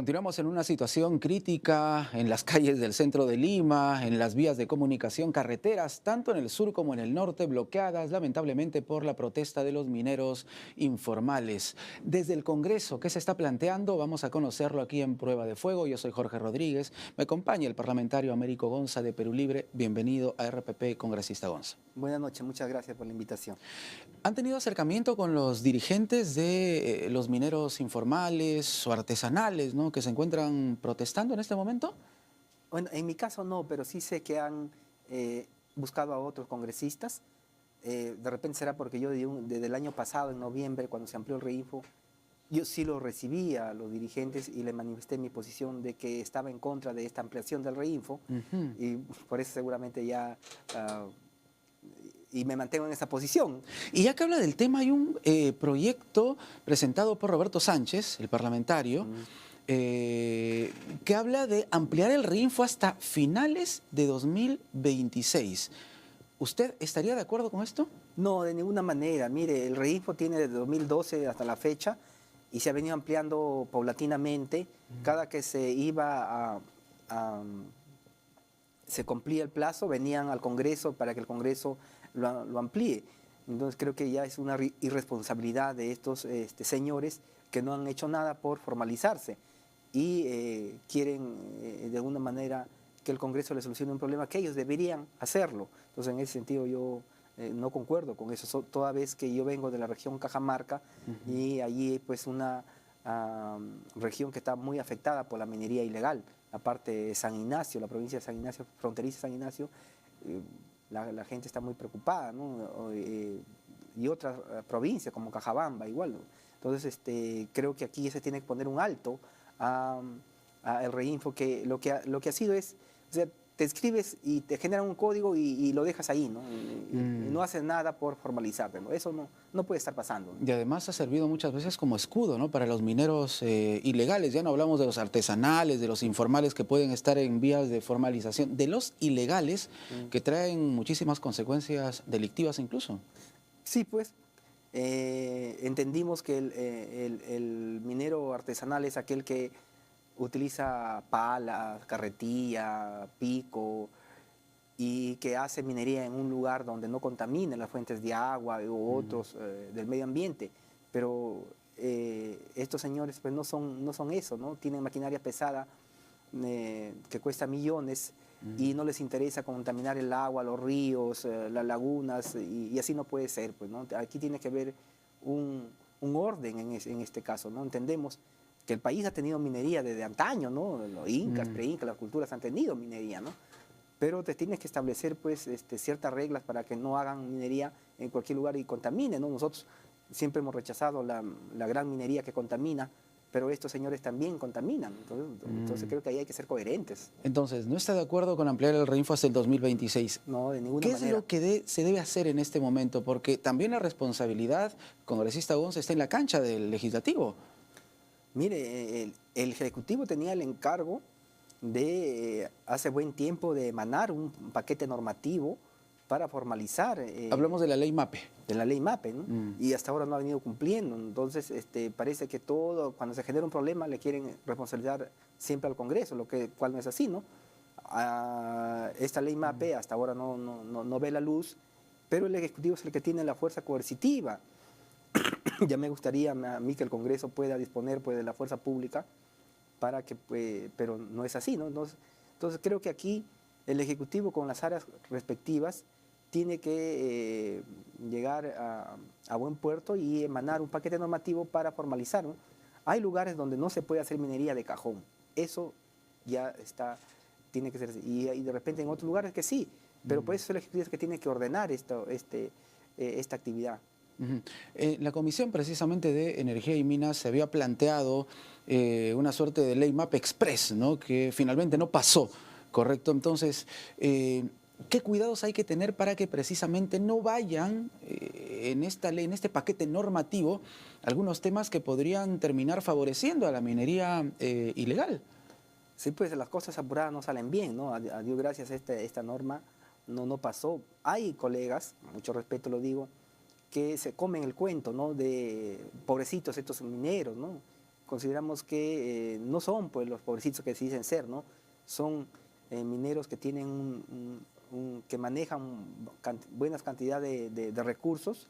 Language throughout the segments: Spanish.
Continuamos en una situación crítica en las calles del centro de Lima, en las vías de comunicación, carreteras, tanto en el sur como en el norte, bloqueadas lamentablemente por la protesta de los mineros informales. Desde el Congreso, ¿qué se está planteando? Vamos a conocerlo aquí en Prueba de Fuego. Yo soy Jorge Rodríguez. Me acompaña el parlamentario Américo Gonza de Perú Libre. Bienvenido a RPP, congresista Gonza. Buenas noches, muchas gracias por la invitación. ¿Han tenido acercamiento con los dirigentes de los mineros informales o artesanales, ¿no?, que se encuentran protestando en este momento? Bueno, en mi caso no, pero sí sé que han buscado a otros congresistas. De repente será porque yo desde el año pasado, en noviembre, cuando se amplió el REINFO, yo sí lo recibí a los dirigentes y le manifesté mi posición de que estaba en contra de esta ampliación del REINFO. Ujú. Y por eso seguramente ya... y me mantengo en esa posición. Y ya que habla del tema, hay un proyecto presentado por Roberto Sánchez, el parlamentario, que habla de ampliar el REINFO hasta finales de 2026. ¿Usted estaría de acuerdo con esto? No, de ninguna manera. Mire, el REINFO tiene desde 2012 hasta la fecha y se ha venido ampliando paulatinamente. Cada que se iba se cumplía el plazo, venían al Congreso para que el Congreso lo amplíe. Entonces creo que ya es una irresponsabilidad de estos señores que no han hecho nada por formalizarse y quieren de alguna manera que el Congreso les solucione un problema que ellos deberían hacerlo. Entonces en ese sentido yo no concuerdo con eso, toda vez que yo vengo de la región Cajamarca y allí pues una región que está muy afectada por la minería ilegal. Aparte de San Ignacio, la provincia de San Ignacio, fronteriza de San Ignacio, la gente está muy preocupada, ¿no? Y otras provincias como Cajabamba igual, ¿no? Entonces creo que aquí se tiene que poner un alto a el REINFO, que lo que ha sido es, o sea, te escribes y te generan un código y lo dejas ahí, ¿no? Y no haces nada por formalizarte, ¿no? Eso no puede estar pasando, ¿no? Y además ha servido muchas veces como escudo, ¿no?, para los mineros ilegales. Ya no hablamos de los artesanales, de los informales que pueden estar en vías de formalización, de los ilegales que traen muchísimas consecuencias delictivas incluso. Sí, pues, entendimos que el minero artesanal es aquel que utiliza pala, carretilla, pico y que hace minería en un lugar donde no contamine las fuentes de agua u otros del medio ambiente. Pero estos señores pues no son eso, ¿no? Tienen maquinaria pesada que cuesta millones y no les interesa contaminar el agua, los ríos, las lagunas, y así no puede ser, pues, ¿no? Aquí tiene que haber un orden en este caso, ¿no? Entendemos que el país ha tenido minería desde antaño, ¿no? Los incas, pre-incas, las culturas han tenido minería, ¿no? Pero te tienes que establecer, pues, ciertas reglas para que no hagan minería en cualquier lugar y contaminen, ¿no? Nosotros siempre hemos rechazado la gran minería que contamina, pero estos señores también contaminan. Entonces creo que ahí hay que ser coherentes. Entonces, ¿no está de acuerdo con ampliar el REINFO hasta el 2026? No, de ninguna ¿Qué es manera. lo que se debe hacer en este momento? Porque también la responsabilidad, congresista Gonza, está en la cancha del legislativo. Mire, el Ejecutivo tenía el encargo de, hace buen tiempo, de emanar un paquete normativo para formalizar Hablamos de la ley MAPE. de la ley MAPE, ¿no? Y hasta ahora no ha venido cumpliendo. Entonces, parece que todo, cuando se genera un problema, le quieren responsabilizar siempre al Congreso, cual no es así, ¿no? Esta ley MAPE hasta ahora no ve la luz, pero el Ejecutivo es el que tiene la fuerza coercitiva. Ya me gustaría a mí que el Congreso pueda disponer, pues, de la fuerza pública para que, pues, pero no es así, ¿no? Entonces creo que aquí el Ejecutivo, con las áreas respectivas, tiene que llegar a buen puerto y emanar un paquete normativo para formalizar, ¿no? Hay lugares donde no se puede hacer minería de cajón. Eso ya tiene que ser así. Y de repente en otros lugares que sí, pero por eso el Ejecutivo es que tiene que ordenar esta actividad. La Comisión precisamente de Energía y Minas se había planteado una suerte de ley MAPE Express, ¿no?, que finalmente no pasó, ¿correcto? Entonces, ¿qué cuidados hay que tener para que precisamente no vayan en esta ley, en este paquete normativo, algunos temas que podrían terminar favoreciendo a la minería ilegal? Sí, pues las cosas apuradas no salen bien, ¿no? A Dios gracias, esta norma no pasó. Hay colegas, mucho respeto lo digo, que se comen el cuento, ¿no?, de pobrecitos estos mineros, ¿no? consideramos que no son pues los pobrecitos que se dicen ser, ¿no? Son mineros que tienen que manejan buenas cantidades de recursos,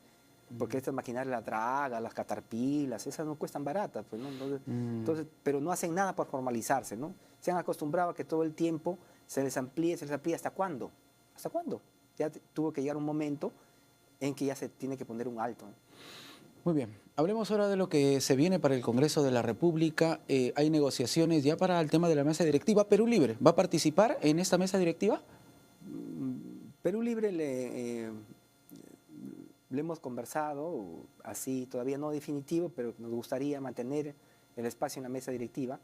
porque estas maquinarias, la draga, las catarpilas, esas no cuestan baratas, pues, ¿no? Entonces, pero no hacen nada por formalizarse, ¿no? Se han acostumbrado a que todo el tiempo se les amplíe, ¿hasta cuándo? ¿Hasta cuándo? Ya tuvo que llegar un momento en que ya se tiene que poner un alto, ¿no? Muy bien, hablemos ahora de lo que se viene para el Congreso de la República. Hay negociaciones ya para el tema de la mesa directiva. ¿Perú Libre va a participar en esta mesa directiva? Perú Libre le hemos conversado, así todavía no definitivo, pero nos gustaría mantener el espacio en la mesa directiva.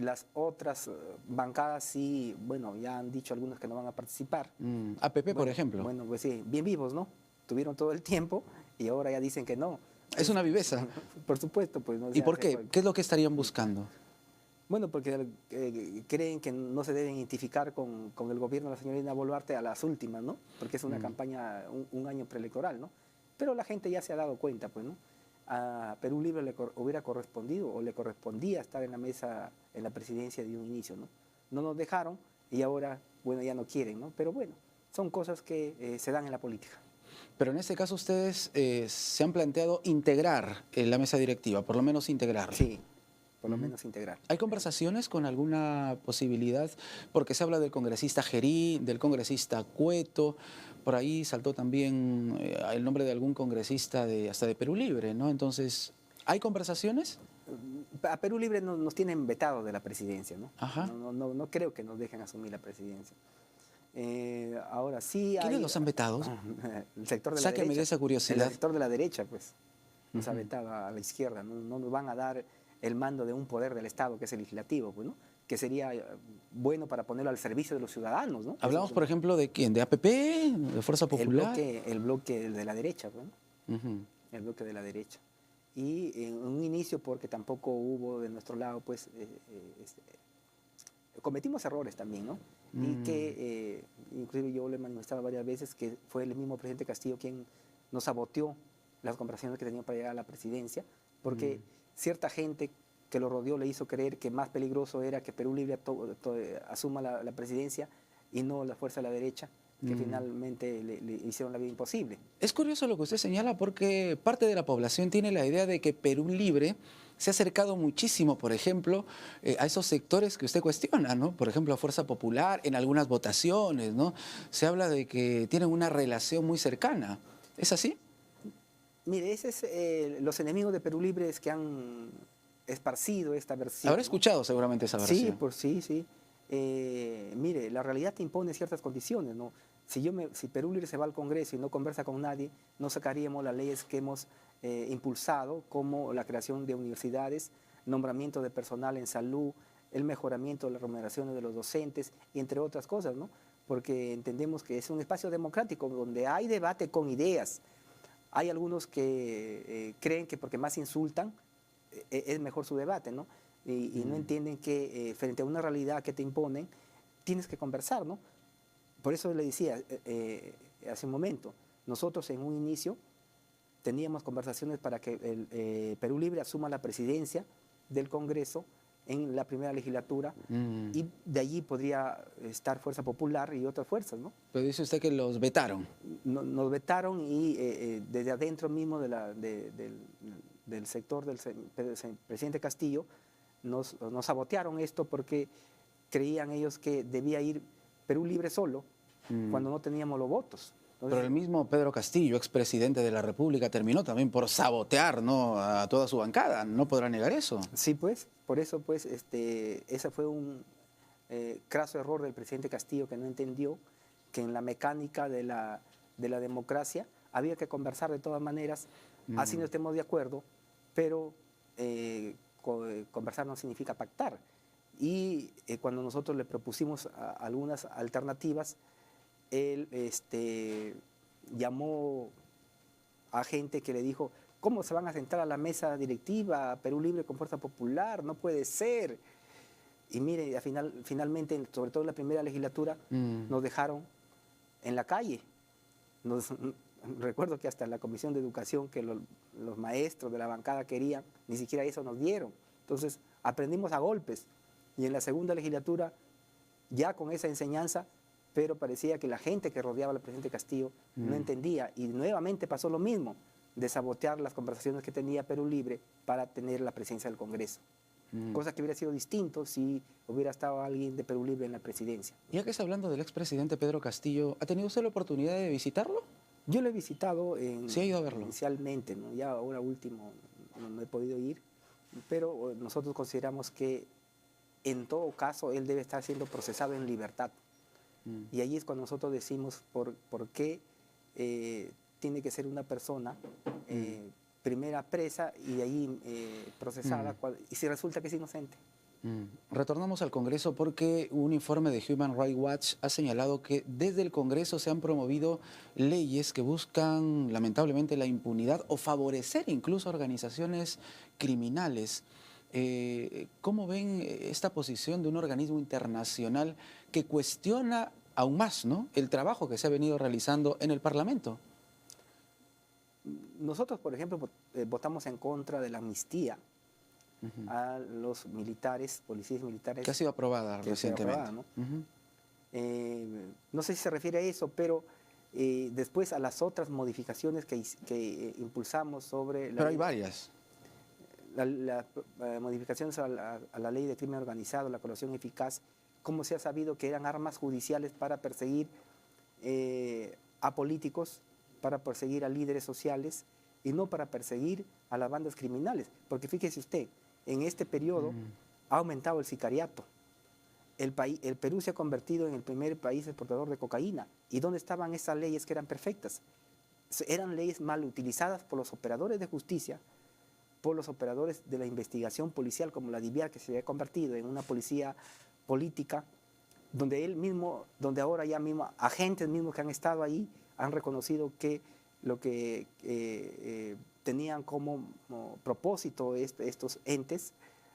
Las otras bancadas sí, bueno, ya han dicho algunos que no van a participar. APP, por ejemplo. Bueno, pues sí, bien vivos, ¿no? Tuvieron todo el tiempo y ahora ya dicen que no. Es una viveza. Por supuesto, pues no. ¿Y por qué? ¿Qué es lo que estarían buscando? Bueno, porque creen que no se deben identificar con el gobierno de la señora Dina Boluarte a las últimas, ¿no? Porque es una campaña, un año preelectoral, ¿no? Pero la gente ya se ha dado cuenta, pues, ¿no? A Perú Libre le hubiera correspondido o le correspondía estar en la mesa, en la presidencia de un inicio, ¿no? No nos dejaron y ahora, bueno, ya no quieren, ¿no? Pero bueno, son cosas que se dan en la política. Pero en este caso ustedes se han planteado integrar la mesa directiva, por lo menos integrarla. Sí, por lo menos integrar. ¿Hay conversaciones con alguna posibilidad? Porque se habla del congresista Gerí, del congresista Cueto, por ahí saltó también el nombre de algún congresista hasta de Perú Libre, ¿no? Entonces, ¿hay conversaciones? A Perú Libre nos tienen vetado de la presidencia, ¿no? Ajá. No creo que nos dejen asumir la presidencia. Ahora sí hay... ¿Quiénes los han vetado? El sector de la Sáqueme derecha. de esa curiosidad. El sector de la derecha, pues, nos ha vetado a la izquierda. No nos van a dar el mando de un poder del Estado, que es el legislativo, pues, ¿no? Que sería bueno para ponerlo al servicio de los ciudadanos, ¿no? Hablamos, por ejemplo, ¿de quién? ¿De APP? ¿De Fuerza Popular? El bloque de la derecha, pues, ¿no? El bloque de la derecha. Y en un inicio, porque tampoco hubo de nuestro lado, pues, cometimos errores también, ¿no? Y que, inclusive yo le he manifestado varias veces que fue el mismo presidente Castillo quien nos saboteó las conversaciones que teníamos para llegar a la presidencia, porque cierta gente que lo rodeó le hizo creer que más peligroso era que Perú Libre asuma la presidencia y no la fuerza de la derecha, que finalmente le hicieron la vida imposible. Es curioso lo que usted señala porque parte de la población tiene la idea de que Perú Libre se ha acercado muchísimo, por ejemplo, a esos sectores que usted cuestiona, ¿no? Por ejemplo, a Fuerza Popular, en algunas votaciones, ¿no? Se habla de que tienen una relación muy cercana. ¿Es así? Mire, ese es los enemigos de Perú Libre que han esparcido esta versión. Habrá escuchado seguramente esa versión. Sí. Mire, la realidad te impone ciertas condiciones, ¿no? Si Perú Libre se va al Congreso y no conversa con nadie, no sacaríamos las leyes que hemos impulsado, como la creación de universidades, nombramiento de personal en salud, el mejoramiento de las remuneraciones de los docentes, y entre otras cosas, ¿no? Porque entendemos que es un espacio democrático donde hay debate con ideas. Hay algunos que creen que porque más insultan es mejor su debate, ¿no? Y no entienden que frente a una realidad que te imponen, tienes que conversar, ¿no? Por eso le decía hace un momento, nosotros en un inicio teníamos conversaciones para que el Perú Libre asuma la presidencia del Congreso en la primera legislatura y de allí podría estar Fuerza Popular y otras fuerzas, ¿no? Pero dice usted que los vetaron. Nos vetaron y desde adentro mismo del sector del presidente Castillo nos sabotearon esto porque creían ellos que debía ir Perú Libre solo cuando no teníamos los votos. Entonces, pero el mismo Pedro Castillo, expresidente de la República, terminó también por sabotear, ¿no?, a toda su bancada. ¿No podrá negar eso? Sí, pues, por eso, pues, ese fue un craso error del presidente Castillo, que no entendió que en la mecánica de la democracia había que conversar de todas maneras, así no estemos de acuerdo, pero conversar no significa pactar. Y cuando nosotros le propusimos algunas alternativas, él llamó a gente que le dijo: ¿cómo se van a sentar a la mesa directiva Perú Libre con Fuerza Popular? No puede ser. Y mire, finalmente, sobre todo en la primera legislatura, nos dejaron en la calle. recuerdo que hasta la Comisión de Educación que los maestros de la bancada querían, ni siquiera eso nos dieron. Entonces aprendimos a golpes y en la segunda legislatura ya con esa enseñanza, pero parecía que la gente que rodeaba al presidente Castillo no entendía y nuevamente pasó lo mismo, de sabotear las conversaciones que tenía Perú Libre para tener la presidencia del Congreso. Cosa que hubiera sido distinto si hubiera estado alguien de Perú Libre en la presidencia. Ya que está hablando del expresidente Pedro Castillo, ¿ha tenido usted la oportunidad de visitarlo? Yo lo he visitado Sí ha ido a verlo. inicialmente, ¿no? Ya ahora último no he podido ir, pero nosotros consideramos que en todo caso él debe estar siendo procesado en libertad. Y ahí es cuando nosotros decimos por qué tiene que ser una persona primera presa y de ahí procesada, y si resulta que es inocente. Retornamos al Congreso porque un informe de Human Rights Watch ha señalado que desde el Congreso se han promovido leyes que buscan lamentablemente la impunidad o favorecer incluso organizaciones criminales. ¿Cómo ven esta posición de un organismo internacional que cuestiona aún más, ¿no?, el trabajo que se ha venido realizando en el Parlamento? Nosotros, por ejemplo, votamos en contra de la amnistía a los militares, policías militares. Que ha sido aprobada recientemente. ¿No? No sé si se refiere a eso, pero después a las otras modificaciones que impulsamos sobre... Pero hay varias. Las modificaciones a la ley de crimen organizado, la corrupción eficaz, como se ha sabido que eran armas judiciales para perseguir a políticos, para perseguir a líderes sociales y no para perseguir a las bandas criminales. Porque fíjese usted, en este periodo ha aumentado el sicariato. El Perú se ha convertido en el primer país exportador de cocaína. ¿Y dónde estaban esas leyes que eran perfectas? Eran leyes mal utilizadas por los operadores de justicia, por los operadores de la investigación policial, como la DIVIAR, que se había convertido en una policía política, donde ahora ya mismo agentes mismos que han estado ahí han reconocido que lo que tenían como propósito estos entes,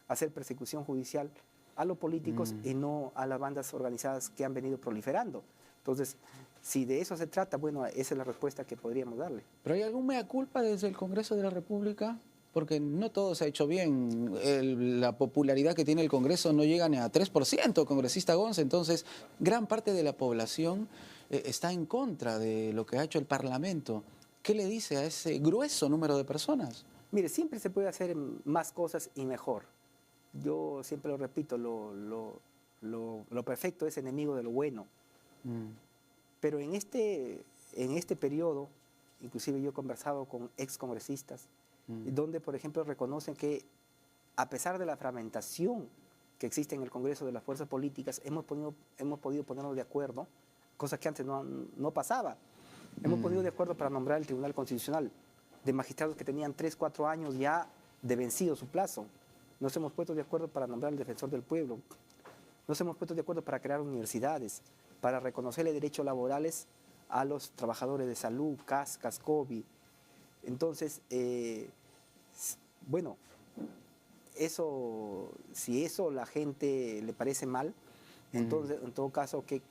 hacer persecución judicial a los políticos y no a las bandas organizadas que han venido proliferando. Entonces, si de eso se trata, bueno, esa es la respuesta que podríamos darle. ¿Pero hay algún mea culpa desde el Congreso de la República? Porque no todo se ha hecho bien. La popularidad que tiene el Congreso no llega ni a 3%, congresista Gonza. Entonces, gran parte de la población está en contra de lo que ha hecho el Parlamento. ¿Qué le dice a ese grueso número de personas? Mire, siempre se puede hacer más cosas y mejor. Yo siempre lo repito, lo perfecto es enemigo de lo bueno. Pero en este periodo, inclusive yo he conversado con excongresistas, donde, por ejemplo, reconocen que a pesar de la fragmentación que existe en el Congreso de las fuerzas políticas, hemos podido ponernos de acuerdo, cosa que antes no pasaba. Hemos podido de acuerdo para nombrar el Tribunal Constitucional de magistrados que tenían 3, 4 años ya de vencido su plazo. Nos hemos puesto de acuerdo para nombrar el Defensor del Pueblo. Nos hemos puesto de acuerdo para crear universidades, para reconocerle derechos laborales a los trabajadores de salud, CAS, CASCOVI. Entonces, bueno, si eso la gente le parece mal, entonces, en todo caso, ¿qué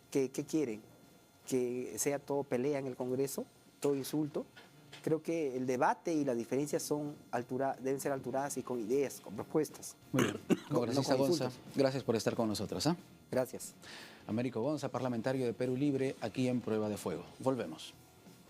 quieren? ¿Que sea todo pelea en el Congreso, todo insulto? Creo que el debate y las diferencias deben ser alturadas y con ideas, con propuestas. Muy bien. Congresista Gonza, gracias por estar con nosotros. Gracias. Américo Gonza, parlamentario de Perú Libre, aquí en Prueba de Fuego. Volvemos.